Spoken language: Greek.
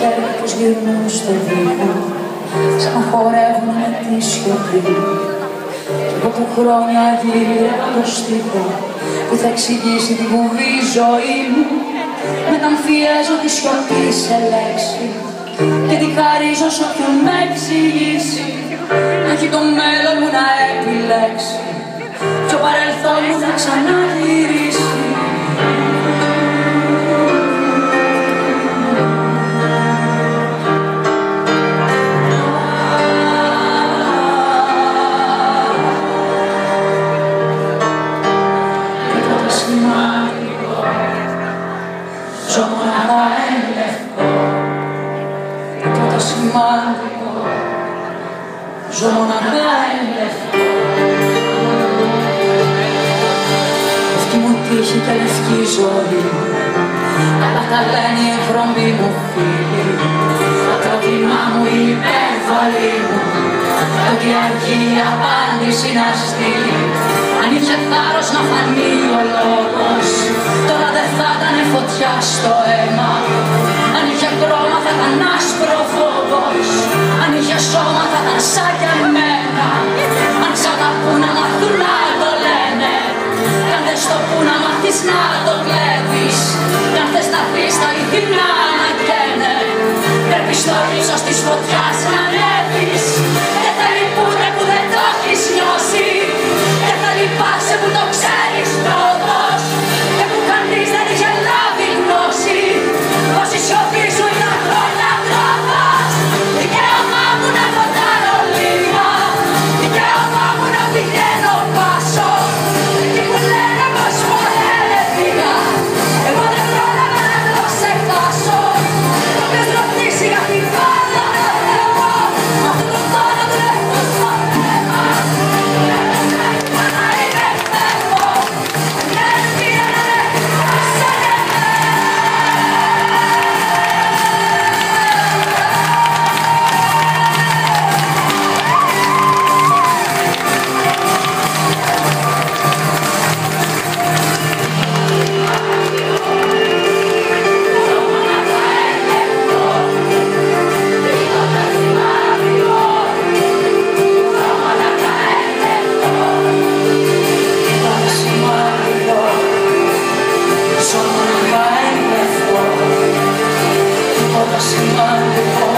χέρια πως γυρνούν στο βήμα, σαν να χορεύουν με τη σιωπή. Κι εγώ που χρόνια γύρω το στίχο που θα εξηγήσει την κουβή ζωή μου, μεταμφιέζω τη σιωπή σε λέξη και τη χαρίζω σ' όποιον με εξηγήσει. Έχει το μέλλον μου να επιλέξει κι ο παρελθόν μου θα ξαναγυρίσει. Ζω μοναχά εν λευκό, τίποτα σημαντικό. Ζω μοναχά εν λευκό. Λευκή μου τύχη και λευκή ζωή, αλλά τα λένε οι ευρωμοί μου φίλοι. Το πρόβλημά μου η υπερβολή μου, ότι αρκεί η απάντηση να στείλει. Αν είχε θάρρος να φανεί ο λόγος, τώρα δεν θα ήταν φωτιά στο αίμα. Αν είχε χρώμα θα ήταν άσπρο φόβος, αν είχε σώμα θα ήταν σαν κι εμένα. Αν ξαγαπούν να μάθουν να το λένε, κι αν δεν στο πουν να μάθεις να το βλέπεις, κι αν θες να πεις τα αληθινά να καίνε, πρέπει στο ίσος της φωτιάς να ανέβεις. Δεν θέλει πούνε που δεν το έχεις νιώσει, δεν θα λυπάσαι που το ξέρεις πρώτος και που κανείς δεν είχε λάβει γνώση, πως η σιωπή σου ήταν χρόνια τρόπος. Δικαίωμά μου να φωτάρω λίγο, δικαίωμά μου να πηγαίνω πάσο, εκεί που λένε πως ποτέ δεν πήγα, εγώ δεν πρόλαβα να το ξεχάσω. Όποιος ρωτήσει για την πάντα να θέλω, αυτό το πόνο του έχω στο θέμα. Σημαντικό.